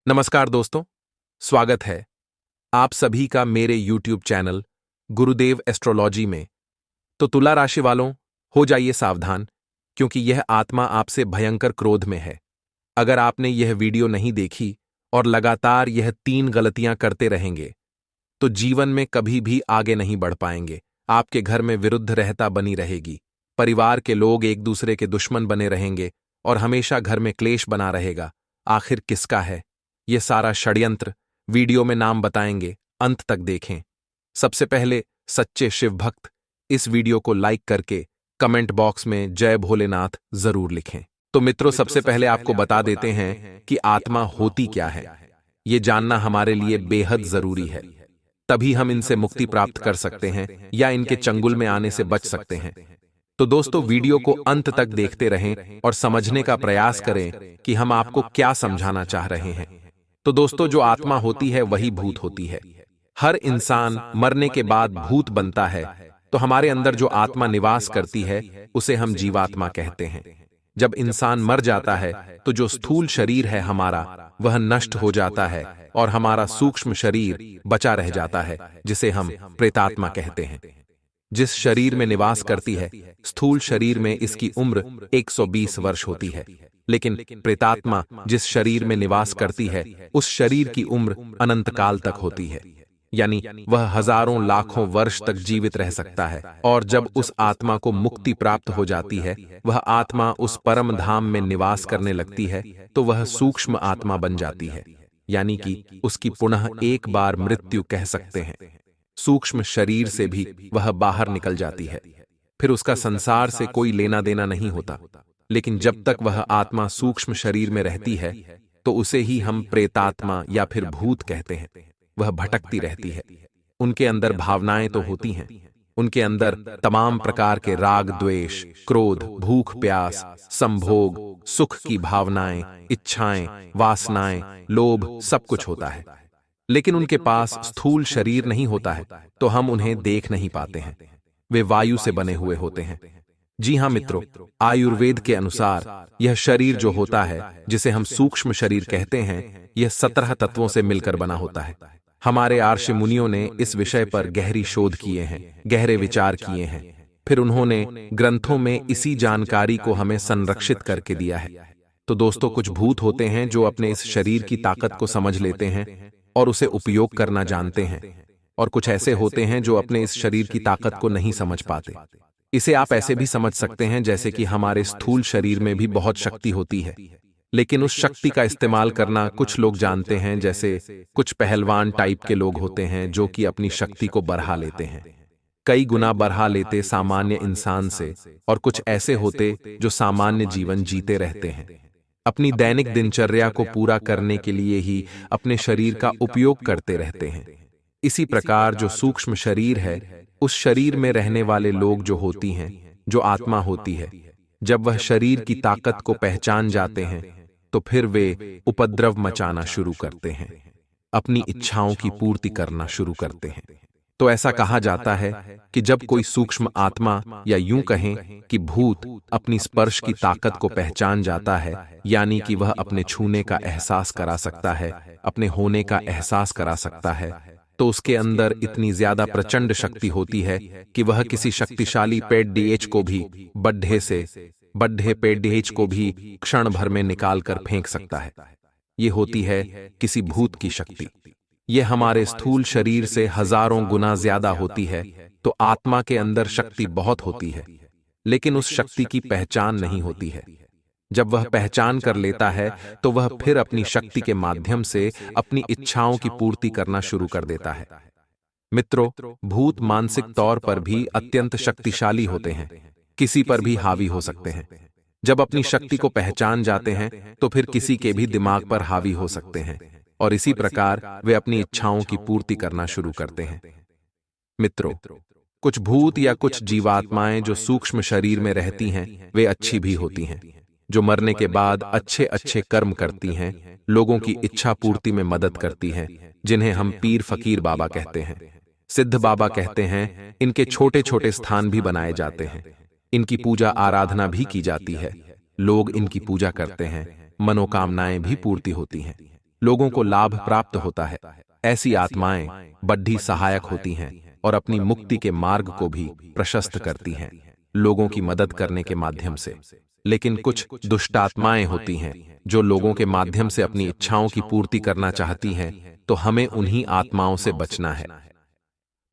नमस्कार दोस्तों, स्वागत है आप सभी का मेरे YouTube चैनल गुरुदेव एस्ट्रोलॉजी में। तो तुला राशि वालों, हो जाइए सावधान, क्योंकि यह आत्मा आपसे भयंकर क्रोध में है। अगर आपने यह वीडियो नहीं देखी और लगातार यह 3 गलतियां करते रहेंगे, तो जीवन में कभी भी आगे नहीं बढ़ पाएंगे। आपके घर में विरुद्ध रहता बनी रहेगी, परिवार के लोग एक दूसरे के दुश्मन बने रहेंगे और हमेशा घर में क्लेश बना रहेगा। आखिर किसका है ये सारा षड्यंत्र? वीडियो में नाम बताएंगे, अंत तक देखें। सबसे पहले सच्चे शिव भक्त इस वीडियो को लाइक करके कमेंट बॉक्स में जय भोलेनाथ जरूर लिखें। तो मित्रों, सबसे पहले आपको बता देते हैं कि आत्मा होती क्या है। ये जानना हमारे लिए बेहद जरूरी है, तभी हम इनसे मुक्ति प्राप्त कर सकते हैं या इनके चंगुल में आने से बच सकते हैं। तो दोस्तों, वीडियो को अंत तक देखते रहें और समझने का प्रयास करें कि हम आपको क्या समझाना चाह रहे हैं। तो दोस्तों, जो आत्मा होती है वही भूत होती है। हर इंसान मरने के बाद भूत बनता है, तो हमारे अंदर जो आत्मा निवास करती है उसे हम जीवात्मा कहते हैं। जब इंसान मर जाता है तो जो स्थूल शरीर है हमारा, वह नष्ट हो जाता है और हमारा सूक्ष्म शरीर बचा रह जाता है, जिसे हम प्रेतात्मा कहते हैं। जिस शरीर में निवास करती है, स्थूल शरीर में इसकी उम्र 120 वर्ष होती है, लेकिन प्रेतात्मा जिस शरीर में निवास करती है उस शरीर की उम्र अनंत काल तक होती है, यानी वह हजारों लाखों वर्ष तक जीवित रह सकता है। और जब उस आत्मा को मुक्ति प्राप्त हो जाती है, वह आत्मा उस परम धाम में निवास करने लगती है, तो वह सूक्ष्म आत्मा बन जाती है, यानी कि उसकी पुनः एक बार मृत्यु कह सकते हैं। सूक्ष्म शरीर से भी वह बाहर निकल जाती है, फिर उसका संसार से कोई लेना देना नहीं होता। लेकिन जब तक वह आत्मा सूक्ष्म शरीर में रहती है, तो उसे ही हम प्रेतात्मा या फिर भूत कहते हैं। वह भटकती रहती है। उनके अंदर भावनाएं तो होती हैं, उनके अंदर तमाम प्रकार के राग, द्वेष, क्रोध, भूख, प्यास, संभोग, सुख की भावनाएं, इच्छाएं, वासनाएं, लोभ, सब कुछ होता है। लेकिन उनके पास स्थूल शरीर नहीं होता है, तो हम उन्हें देख नहीं पाते हैं। वे वायु से बने हुए होते हैं। जी हाँ मित्रों, आयुर्वेद के अनुसार यह शरीर जो होता है, जिसे हम सूक्ष्म शरीर कहते हैं, यह 17 तत्वों से मिलकर बना होता है। हमारे आर्षि मुनियों ने इस विषय पर गहरी शोध किए हैं, गहरे विचार किए हैं। फिर उन्होंने ग्रंथों में इसी जानकारी को हमें संरक्षित करके दिया है। तो दोस्तों, कुछ भूत होते हैं जो अपने इस शरीर की ताकत को समझ लेते हैं और उसे उपयोग करना जानते हैं, और कुछ ऐसे होते हैं जो अपने इस शरीर की ताकत को नहीं समझ पाते। इसे आप ऐसे भी समझ सकते हैं जैसे कि हमारे स्थूल शरीर में भी बहुत शक्ति होती है, लेकिन उस शक्ति का इस्तेमाल करना कुछ लोग जानते हैं। जैसे कुछ पहलवान टाइप के लोग होते हैं जो कि अपनी शक्ति को बढ़ा लेते हैं, कई गुना बढ़ा लेते सामान्य इंसान से। और कुछ ऐसे होते जो सामान्य जीवन जीते रहते हैं, अपनी दैनिक दिनचर्या को पूरा करने के लिए ही अपने शरीर का उपयोग करते रहते हैं। इसी प्रकार जो सूक्ष्म शरीर है, उस शरीर में रहने वाले लोग जो होती हैं, जो आत्मा होती है, जब वह शरीर की ताकत को पहचान जाते हैं, तो फिर वे उपद्रव मचाना शुरू करते हैं, अपनी इच्छाओं की पूर्ति करना शुरू करते हैं। तो ऐसा कहा जाता है कि जब कोई सूक्ष्म आत्मा, या यूं कहें कि भूत, अपनी स्पर्श की ताकत को पहचान जाता है, यानी कि वह अपने छूने का एहसास करा सकता है, अपने होने का एहसास करा सकता है, तो उसके अंदर इतनी ज्यादा प्रचंड शक्ति होती है कि वह किसी शक्तिशाली पेट डीएच को भी, बड्ढे पेट डीएच को भी क्षण भर में निकाल कर फेंक सकता है। ये होती है किसी भूत की शक्ति। यह हमारे स्थूल शरीर से हजारों गुना ज्यादा होती है। तो आत्मा के अंदर शक्ति बहुत होती है, लेकिन उस शक्ति की पहचान नहीं होती है। जब वह पहचान कर लेता है, तो वह फिर अपनी शक्ति के माध्यम से अपनी इच्छाओं की पूर्ति करना शुरू कर देता है। मित्रों, भूत मानसिक तौर पर भी अत्यंत शक्तिशाली होते हैं, किसी पर भी हावी हो सकते हैं। जब अपनी शक्ति को पहचान जाते हैं, तो फिर किसी के भी दिमाग पर हावी हो सकते हैं, और इसी प्रकार वे अपनी इच्छाओं की पूर्ति करना शुरू करते हैं। मित्रों, कुछ भूत या कुछ जीवात्माएं जो सूक्ष्म शरीर में रहती हैं, वे अच्छी भी होती हैं, जो मरने के बाद अच्छे अच्छे कर्म करती हैं, लोगों की इच्छा पूर्ति में मदद करती हैं, जिन्हें हम पीर फकीर बाबा कहते हैं, सिद्ध बाबा कहते हैं। इनके छोटे छोटे स्थान भी बनाए जाते हैं, इनकी पूजा आराधना भी की जाती है, लोग इनकी पूजा करते हैं, मनोकामनाएं भी पूर्ति होती हैं। लोगों को लाभ प्राप्त होता है। ऐसी आत्माएं बड्ढी सहायक होती हैं और अपनी मुक्ति के मार्ग को भी प्रशस्त करती हैं, लोगों की मदद करने के माध्यम से। लेकिन कुछ दुष्टात्माएं होती हैं जो लोगों के माध्यम से अपनी इच्छाओं की पूर्ति करना चाहती हैं, तो हमें उन्हीं आत्माओं से बचना है।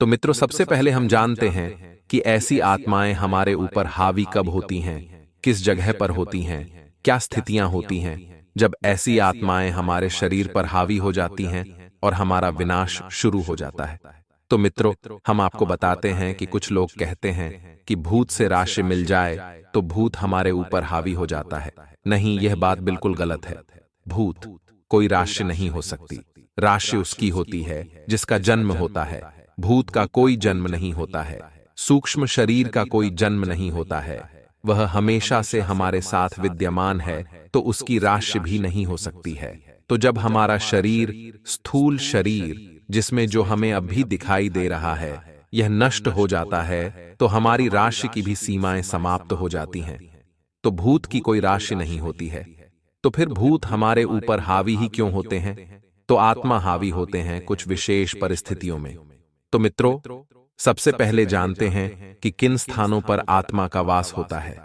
तो मित्रों, सबसे पहले हम जानते हैं कि ऐसी आत्माएं हमारे ऊपर हावी कब होती हैं, किस जगह पर होती हैं, क्या स्थितियां होती हैं जब ऐसी आत्माएं हमारे शरीर पर हावी हो जाती हैं और हमारा विनाश शुरू हो जाता है। तो मित्रों, हम आपको बताते हैं कि कुछ लोग कहते हैं कि भूत से राशि मिल जाए तो भूत हमारे ऊपर हावी हो जाता है। नहीं, यह बात बिल्कुल गलत है। भूत कोई राशि नहीं हो सकती। राशि उसकी होती है जिसका जन्म होता है। भूत का कोई जन्म नहीं होता है। सूक्ष्म शरीर का कोई जन्म नहीं होता है। वह हमेशा से हमारे साथ विद्यमान है, तो उसकी राशि भी नहीं हो सकती है। तो जब हमारा शरीर, स्थूल शरीर जिसमें जो हमें अभी दिखाई दे रहा है, यह नष्ट हो जाता है, तो हमारी राशि की भी सीमाएं समाप्त हो जाती हैं। तो भूत की कोई राशि नहीं होती है। तो फिर भूत हमारे ऊपर हावी ही क्यों होते हैं? तो आत्मा हावी होते हैं कुछ विशेष परिस्थितियों में। तो मित्रों, सबसे पहले जानते हैं कि किन स्थानों पर आत्मा का वास होता है।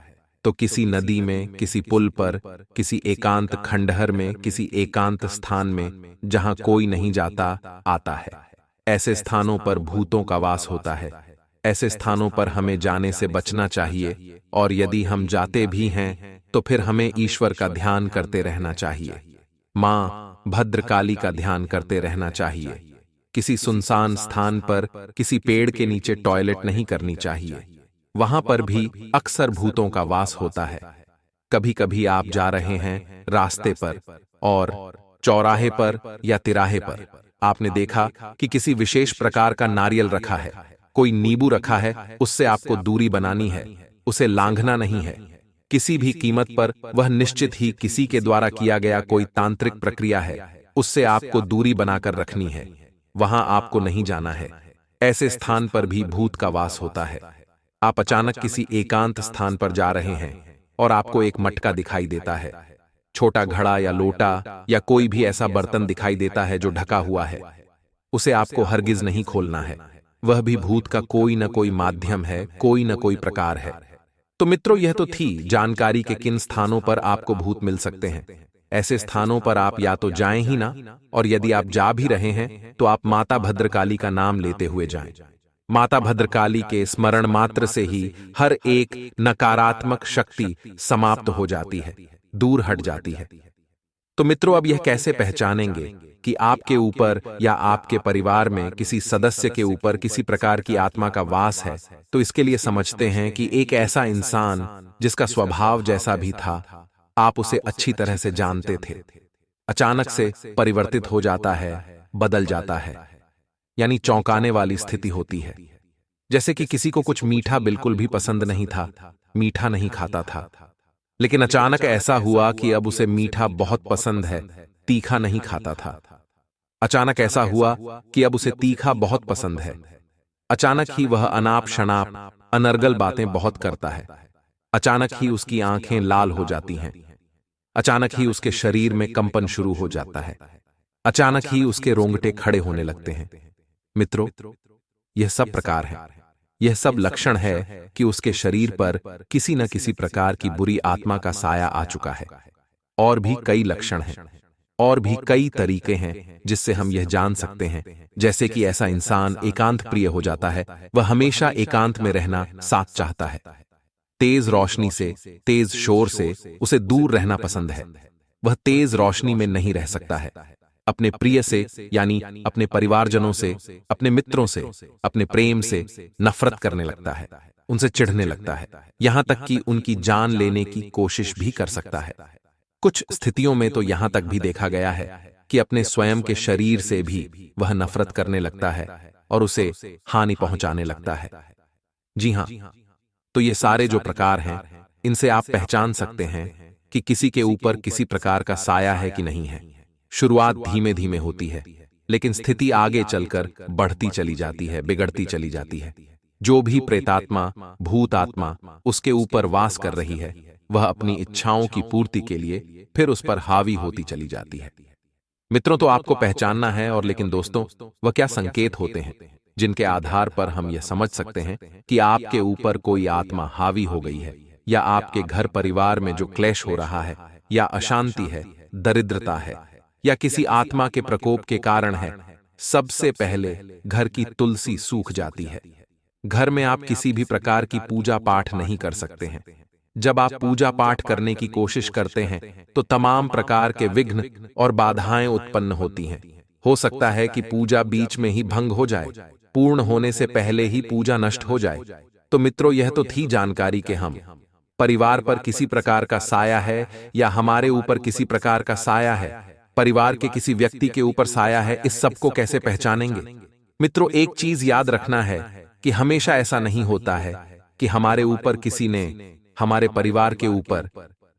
तो किसी नदी में, किसी पुल पर, किसी एकांत खंडहर में, किसी एकांत स्थान में जहां कोई नहीं जाता आता है, ऐसे स्थानों पर भूतों का वास होता है। ऐसे स्थानों पर हमें जाने से बचना चाहिए, और यदि हम जाते भी हैं तो फिर हमें ईश्वर का ध्यान करते रहना चाहिए। मां भद्रकाली का ध्यान करते रहना चाहिए। किसी सुनसान स्थान पर, किसी पेड़ के नीचे टॉयलेट नहीं करनी चाहिए। वहां पर भी अक्सर भूतों का वास होता है। कभी कभी आप जा रहे हैं रास्ते पर, और चौराहे पर या तिराहे पर आपने देखा कि किसी विशेष प्रकार का नारियल रखा है, कोई नींबू रखा है, उससे आपको दूरी बनानी है, उसे लांघना नहीं है। किसी भी कीमत पर वह निश्चित ही किसी के द्वारा किया गया कोई तांत्रिक प्रक्रिया है, उससे आपको दूरी बनाकर रखनी है। वहां आपको नहीं जाना है। ऐसे स्थान पर भी भूत का वास होता है। आप अचानक किसी एकांत स्थान पर जा रहे हैं और आपको एक मटका दिखाई देता है, छोटा घड़ा या लोटा या कोई भी ऐसा बर्तन दिखाई देता है जो ढका हुआ है। उसे आपको हरगिज नहीं खोलना है। वह भी भूत का कोई न कोई माध्यम है, कोई न कोई प्रकार है। तो मित्रों, यह तो थी जानकारी के किन स्थानों पर आपको भूत मिल सकते हैं। ऐसे स्थानों पर आप या तो जाएं ही ना, और यदि आप जा भी रहे हैं तो आप माता भद्रकाली का नाम लेते हुए जाएं। माता भद्रकाली के स्मरण मात्र से ही हर एक नकारात्मक शक्ति समाप्त हो जाती है, दूर हट जाती है। तो मित्रों, अब यह कैसे पहचानेंगे कि आपके ऊपर या आपके परिवार में किसी सदस्य के ऊपर किसी प्रकार की आत्मा का वास है? तो इसके लिए समझते हैं कि एक ऐसा इंसान जिसका स्वभाव जैसा भी था, आप उसे अच्छी तरह से जानते थे, अचानक से परिवर्तित हो जाता है, बदल जाता है, यानी चौंकाने वाली स्थिति होती है। जैसे कि किसी को कुछ मीठा बिल्कुल भी पसंद नहीं था, मीठा नहीं खाता था, लेकिन अचानक ऐसा हुआ कि अब उसे मीठा बहुत पसंद है, तीखा नहीं खाता था। अचानक ऐसा हुआ कि अब उसे तीखा बहुत पसंद है। अचानक ही वह अनाप शनाप अनर्गल बातें बहुत करता है। अचानक ही उसकी आंखें लाल हो जाती हैं। अचानक ही उसके शरीर में कंपन शुरू हो जाता है। अचानक ही उसके रोंगटे खड़े होने लगते हैं। मित्रों, यह सब प्रकार है, यह सब लक्षण है कि उसके शरीर पर किसी न किसी प्रकार की बुरी आत्मा का साया आ चुका है। और भी कई लक्षण हैं, और भी कई तरीके हैं जिससे हम यह जान सकते हैं। जैसे कि ऐसा इंसान एकांत प्रिय हो जाता है, वह हमेशा एकांत में रहना साथ चाहता है। तेज रोशनी से, तेज शोर से उसे दूर रहना पसंद है। वह तेज रोशनी में नहीं रह सकता है। अपने प्रिय से, यानी अपने परिवारजनों से, अपने मित्रों से, अपने प्रेम से नफरत करने लगता है, उनसे चिढ़ने लगता है, यहां तक कि उनकी जान लेने की कोशिश भी कर सकता है। कुछ स्थितियों में तो यहां तक भी देखा गया है कि अपने स्वयं के शरीर से भी वह नफरत करने लगता है और उसे हानि पहुंचाने लगता है। जी हां, तो ये सारे जो प्रकार हैं, इनसे आप पहचान सकते हैं कि किसी के ऊपर किसी प्रकार का साया है कि नहीं है। शुरुआत धीमे धीमे होती है, लेकिन स्थिति आगे चलकर बढ़ती चली जाती है, बिगड़ती चली जाती है। जो भी प्रेतात्मा, भूत आत्मा उसके ऊपर वास कर रही है, वह अपनी इच्छाओं की पूर्ति के लिए फिर उस पर हावी होती चली जाती है। मित्रों, तो आपको पहचानना है, और लेकिन दोस्तों, वह क्या संकेत होते हैं जिनके आधार पर हम यह समझ सकते हैं कि आपके ऊपर कोई आत्मा हावी हो गई है, या आपके घर परिवार में जो क्लेश हो रहा है, या अशांति है, दरिद्रता है, या किसी आत्मा के प्रकोप के कारण है। सबसे पहले घर की तुलसी सूख जाती है। घर में आप किसी भी प्रकार की पूजा पाठ नहीं कर सकते हैं। जब आप पूजा पाठ करने की कोशिश करते हैं तो तमाम प्रकार के विघ्न और बाधाएं उत्पन्न होती हैं। हो सकता है कि पूजा बीच में ही भंग हो जाए, पूर्ण होने से पहले ही पूजा नष्ट हो जाए। तो मित्रों, यह तो थी जानकारी कि हम परिवार पर किसी प्रकार का साया है, या हमारे ऊपर किसी प्रकार का साया है, परिवार के किसी व्यक्ति के ऊपर साया है। इस सबको कैसे पहचानेंगे? मित्रों, एक चीज याद रखना है कि हमेशा ऐसा नहीं होता है कि हमारे ऊपर किसी ने, हमारे परिवार के ऊपर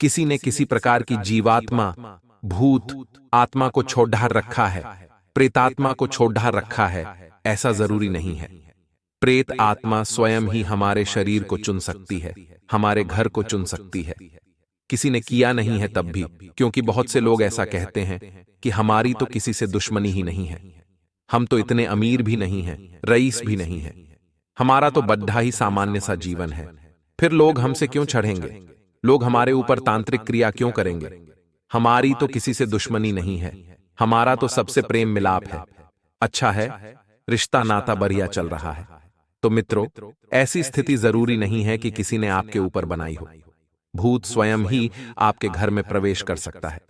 किसी ने किसी प्रकार की जीवात्मा, भूत आत्मा को छोड़ रखा है, प्रेतात्मा को छोड़ रखा है। ऐसा जरूरी नहीं है। प्रेत आत्मा स्वयं ही हमारे शरीर को चुन सकती है, हमारे घर को चुन सकती है। किसी ने किया नहीं है तब भी, क्योंकि बहुत से लोग ऐसा कहते हैं कि हमारी तो किसी से दुश्मनी ही नहीं है, हम तो इतने अमीर भी नहीं हैं, रईस भी नहीं है, हमारा तो बड्ढा ही सामान्य सा जीवन है। फिर लोग हमसे क्यों चढ़ेंगे? लोग हमारे ऊपर तांत्रिक क्रिया क्यों करेंगे? हमारी तो किसी से दुश्मनी नहीं है, हमारा तो सबसे प्रेम मिलाप है, अच्छा है, रिश्ता नाता बढ़िया चल रहा है। तो मित्रों, ऐसी स्थिति जरूरी नहीं है कि किसी ने आपके ऊपर बनाई हो। भूत स्वयं ही आपके घर में प्रवेश कर सकता है।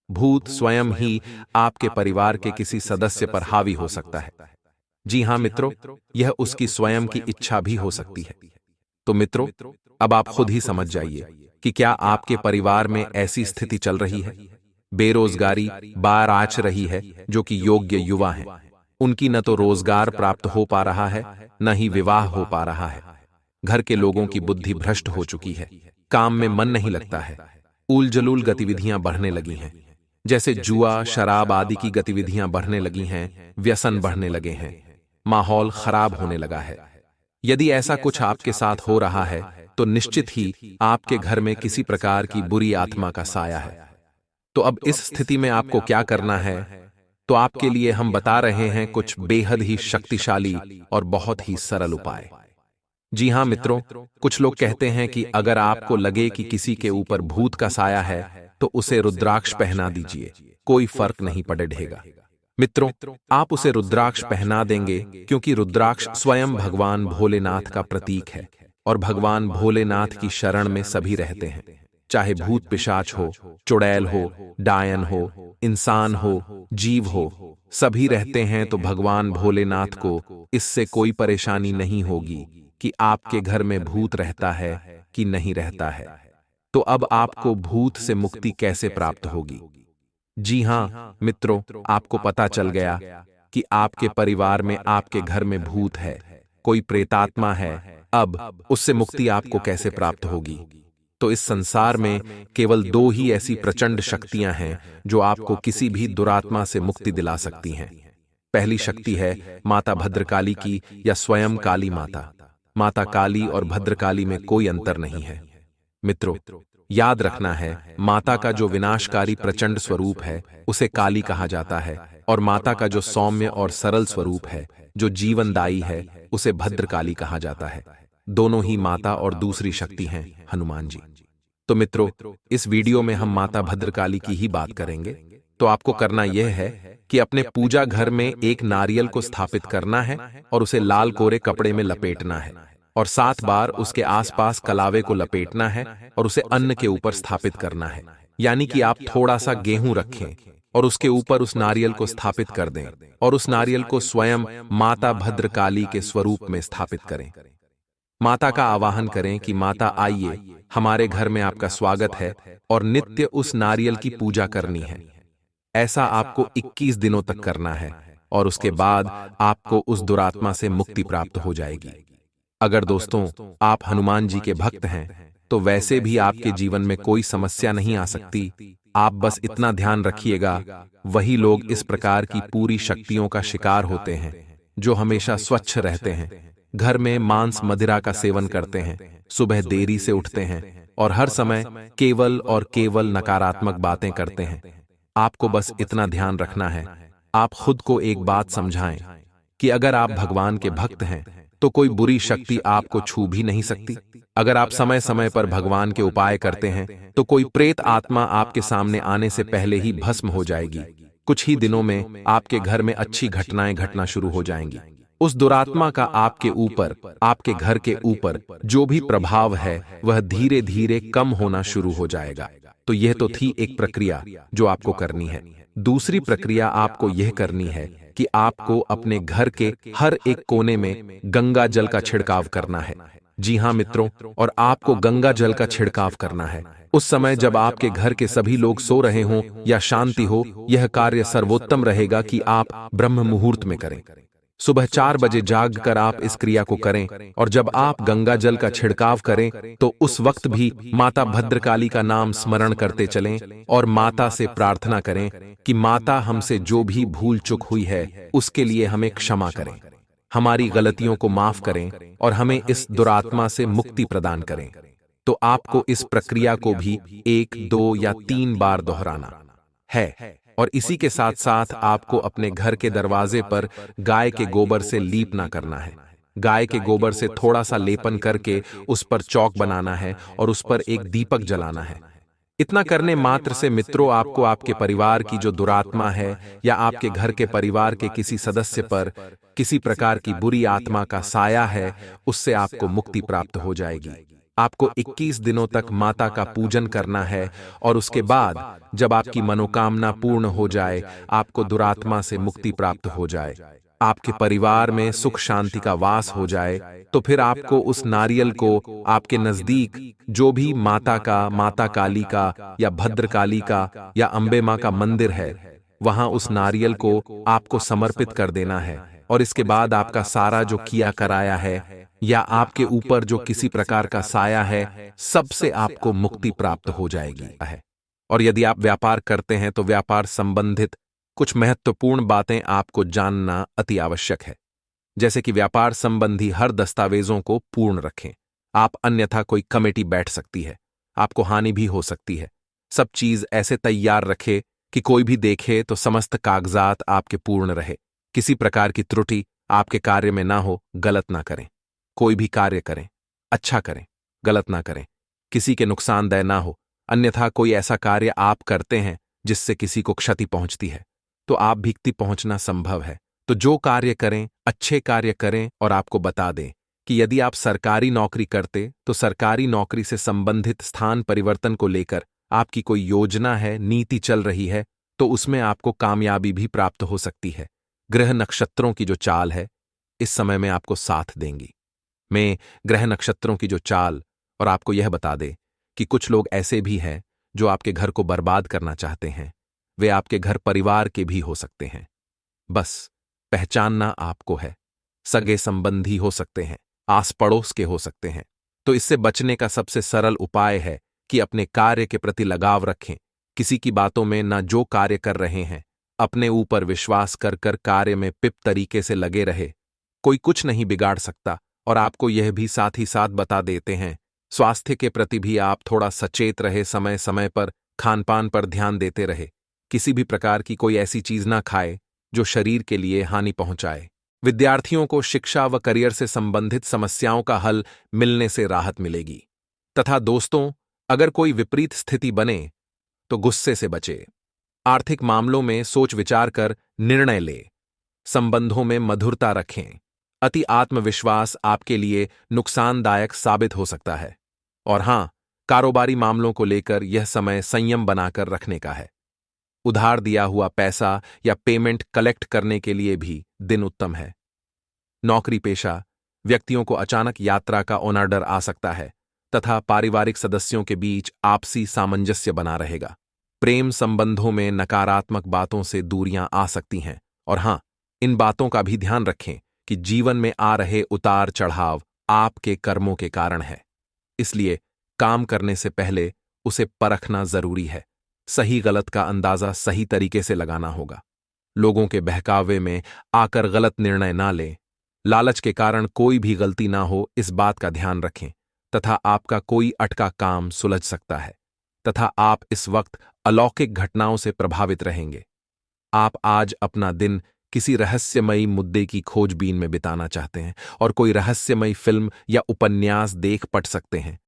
भूत स्वयं ही आपके परिवार के किसी सदस्य पर हावी हो सकता है। जी हां मित्रों, यह उसकी स्वयं की इच्छा भी हो सकती है। तो मित्रों, अब आप खुद ही समझ जाइए कि क्या आपके परिवार में ऐसी स्थिति चल रही है। बेरोजगारी बार आच रही है। जो कि योग्य युवा हैं, उनकी न तो रोजगार प्राप्त हो पा रहा है, न ही विवाह हो पा रहा है। घर के लोगों की बुद्धि भ्रष्ट हो चुकी है, काम में मन नहीं लगता है, उलझुल गतिविधियां बढ़ने लगी हैं, जैसे जुआ, शराब आदि की गतिविधियां बढ़ने लगी हैं, व्यसन बढ़ने लगे हैं, माहौल खराब होने लगा है। यदि ऐसा कुछ आपके साथ हो रहा है तो निश्चित ही आपके घर में किसी प्रकार की बुरी आत्मा का साया है। तो अब इस स्थिति में आपको क्या करना है? तो आपके लिए हम बता रहे हैं कुछ बेहद ही शक्तिशाली और बहुत ही सरल उपाय। जी हां मित्रों, कुछ लोग कहते हैं कि अगर आपको लगे कि किसी के ऊपर भूत का साया है तो उसे रुद्राक्ष पहना दीजिए, कोई फर्क नहीं पड़ेगा। मित्रों, आप उसे रुद्राक्ष पहना देंगे क्योंकि रुद्राक्ष स्वयं भगवान भोलेनाथ का प्रतीक है, और भगवान भोलेनाथ की शरण में सभी रहते हैं। चाहे भूत पिशाच हो, चुड़ैल हो, डायन हो, इंसान हो, जीव हो, सभी रहते हैं। तो भगवान भोलेनाथ को इससे कोई परेशानी नहीं होगी कि आपके घर में भूत रहता है कि नहीं रहता है। तो अब आपको भूत से मुक्ति कैसे प्राप्त होगी? जी हां मित्रों, आपको पता चल गया कि आपके परिवार में, आपके घर में भूत है, कोई प्रेतात्मा है। अब उससे मुक्ति आपको कैसे प्राप्त होगी? तो इस संसार में केवल दो ही ऐसी प्रचंड शक्तियां हैं जो आपको किसी भी दुरात्मा से मुक्ति दिला सकती हैं। पहली शक्ति है माता भद्रकाली की, या स्वयं काली माता। माता काली और भद्रकाली में कोई अंतर नहीं है। मित्रों, याद रखना है, माता का जो विनाशकारी प्रचंड स्वरूप है उसे काली कहा जाता है, और माता का जो सौम्य और सरल स्वरूप है, जो जीवनदायी है, उसे भद्रकाली कहा जाता है। दोनों ही माता और दूसरी शक्ति हैं हनुमान जी। तो मित्रों, इस वीडियो में हम माता भद्रकाली की ही बात करेंगे। तो आपको करना यह है कि अपने पूजा घर में एक नारियल को स्थापित करना है और उसे लाल कोरे कपड़े में लपेटना है, और 7 बार उसके आसपास कलावे को लपेटना है और उसे अन्न के ऊपर स्थापित करना है। यानी कि आप थोड़ा सा गेहूं रखें और उसके ऊपर उस नारियल को स्थापित कर दें, और उस नारियल को स्वयं माता भद्रकाली के स्वरूप में स्थापित करें। माता का आवाहन करें कि माता आइए, हमारे घर में आपका स्वागत है, और नित्य उस नारियल की पूजा करनी है। ऐसा आपको 21 दिनों तक करना है, और उसके बाद आपको उस दुरात्मा से मुक्ति प्राप्त हो जाएगी। अगर दोस्तों आप हनुमान जी के भक्त हैं तो वैसे भी आपके जीवन में कोई समस्या नहीं आ सकती। आप बस इतना ध्यान रखिएगा, वही लोग इस प्रकार की पूरी शक्तियों का शिकार होते हैं जो हमेशा स्वच्छ रहते हैं, घर में मांस मदिरा का सेवन करते हैं, सुबह देरी से उठते हैं और हर समय केवल और केवल नकारात्मक बातें करते हैं। आपको बस इतना ध्यान रखना है, आप खुद को एक बात समझाएं कि अगर आप भगवान के भक्त हैं तो कोई बुरी शक्ति आपको छू भी नहीं सकती। अगर आप समय समय पर भगवान के उपाय करते हैं तो कोई प्रेत आत्मा आपके सामने आने से पहले ही भस्म हो जाएगी। कुछ ही दिनों में आपके घर में अच्छी घटनाएं घटना शुरू हो जाएंगी। उस दुरात्मा का आपके ऊपर, आपके घर के ऊपर जो भी प्रभाव है वह धीरे धीरे कम होना शुरू हो जाएगा। तो यह तो थी एक प्रक्रिया जो आपको करनी है। दूसरी प्रक्रिया आपको यह करनी है कि आपको अपने घर के हर एक कोने में गंगा जल का छिड़काव करना है। जी हां मित्रों, और आपको गंगा जल का छिड़काव करना है उस समय जब आपके घर के सभी लोग सो रहे हों या शांति हो। यह कार्य सर्वोत्तम रहेगा कि आप ब्रह्म मुहूर्त में करें। सुबह 4 बजे जाग कर आप इस क्रिया को करें, और जब आप गंगा जल का छिड़काव करें तो उस वक्त भी माता भद्रकाली का नाम स्मरण करते चलें और माता से प्रार्थना करें कि माता हमसे जो भी भूल चूक हुई है उसके लिए हमें क्षमा करें, हमारी गलतियों को माफ करें और हमें इस दुरात्मा से मुक्ति प्रदान करें। तो आपको इस प्रक्रिया को भी 1, 2 या 3 बार दोहराना है। और इसी के साथ साथ आपको अपने घर के दरवाजे पर गाय के गोबर से लीपना करना है। गाय के गोबर से थोड़ा सा लेपन करके उस पर चौक बनाना है और उस पर एक दीपक जलाना है। इतना करने मात्र से मित्रों आपको आपके परिवार की जो दुरात्मा है या आपके घर के परिवार के किसी सदस्य पर किसी प्रकार की बुरी आत्मा का साया है, उससे आपको मुक्ति प्राप्त हो जाएगी। आपको 21 दिनों तक माता का पूजन करना है और उसके बाद जब आपकी मनोकामना पूर्ण हो जाए, आपको दुरात्मा से मुक्ति प्राप्त हो जाए, आपके परिवार में सुख शांति का वास हो जाए, तो फिर आपको उस नारियल को आपके नजदीक जो भी माता का, माता काली का या भद्रकाली का या अंबे मां का मंदिर है, वहां उस नारियल को आपको समर्पित कर देना है। और इसके बाद आपका सारा जो किया कराया है या आपके ऊपर जो किसी प्रकार का साया है, सबसे आपको मुक्ति प्राप्त हो जाएगी है। और यदि आप व्यापार करते हैं तो व्यापार संबंधित कुछ महत्वपूर्ण बातें आपको जानना अति आवश्यक है। जैसे कि व्यापार संबंधी हर दस्तावेजों को पूर्ण रखें। आप अन्यथा कोई कमेटी बैठ सकती है, आपको हानि भी हो सकती है। सब चीज ऐसे तैयार रखें कि कोई भी देखे तो समस्त कागजात आपके पूर्ण रहे, किसी प्रकार की त्रुटि आपके कार्य में ना हो। गलत ना करें, कोई भी कार्य करें अच्छा करें, गलत ना करें, किसी के नुकसानदेह ना हो। अन्यथा कोई ऐसा कार्य आप करते हैं जिससे किसी को क्षति पहुंचती है तो आप भीखती पहुंचना संभव है। तो जो कार्य करें अच्छे कार्य करें। और आपको बता दें कि यदि आप सरकारी नौकरी करते तो सरकारी नौकरी से संबंधित स्थान परिवर्तन को लेकर आपकी कोई योजना है, नीति चल रही है, तो उसमें आपको कामयाबी भी प्राप्त हो सकती है। ग्रह नक्षत्रों की जो चाल है इस समय में आपको साथ देंगी। मैं ग्रह नक्षत्रों की जो चाल और आपको यह बता दे कि कुछ लोग ऐसे भी हैं जो आपके घर को बर्बाद करना चाहते हैं। वे आपके घर परिवार के भी हो सकते हैं, बस पहचानना आपको है। सगे संबंधी हो सकते हैं, आस पड़ोस के हो सकते हैं। तो इससे बचने का सबसे सरल उपाय है कि अपने कार्य के प्रति लगाव रखें। किसी की बातों में ना जो कार्य कर रहे हैं, अपने ऊपर विश्वास कर कर कार्य में पिप तरीके से लगे रहे। कोई कुछ नहीं बिगाड़ सकता। और आपको यह भी साथ ही साथ बता देते हैं, स्वास्थ्य के प्रति भी आप थोड़ा सचेत रहे, समय समय पर खानपान पर ध्यान देते रहे। किसी भी प्रकार की कोई ऐसी चीज ना खाए जो शरीर के लिए हानि पहुंचाए। विद्यार्थियों को शिक्षा व करियर से संबंधित समस्याओं का हल मिलने से राहत मिलेगी। तथा दोस्तों, अगर कोई विपरीत स्थिति बने तो गुस्से से बचे। आर्थिक मामलों में सोच विचार कर निर्णय ले। संबंधों में मधुरता रखें। अति आत्मविश्वास आपके लिए नुकसानदायक साबित हो सकता है। और हां, कारोबारी मामलों को लेकर यह समय संयम बनाकर रखने का है। उधार दिया हुआ पैसा या पेमेंट कलेक्ट करने के लिए भी दिन उत्तम है। नौकरी पेशा व्यक्तियों को अचानक यात्रा का ऑर्डर आ सकता है तथा पारिवारिक सदस्यों के बीच आपसी सामंजस्य बना रहेगा। प्रेम संबंधों में नकारात्मक बातों से दूरियां आ सकती हैं। और हां, इन बातों का भी ध्यान रखें कि जीवन में आ रहे उतार चढ़ाव आपके कर्मों के कारण है, इसलिए काम करने से पहले उसे परखना जरूरी है। सही गलत का अंदाजा सही तरीके से लगाना होगा। लोगों के बहकावे में आकर गलत निर्णय ना लें। लालच के कारण कोई भी गलती ना हो, इस बात का ध्यान रखें। तथा आपका कोई अटका काम सुलझ सकता है तथा आप इस वक्त अलौकिक घटनाओं से प्रभावित रहेंगे। आप आज अपना दिन किसी रहस्यमयी मुद्दे की खोजबीन में बिताना चाहते हैं और कोई रहस्यमयी फिल्म या उपन्यास देख पढ़ सकते हैं।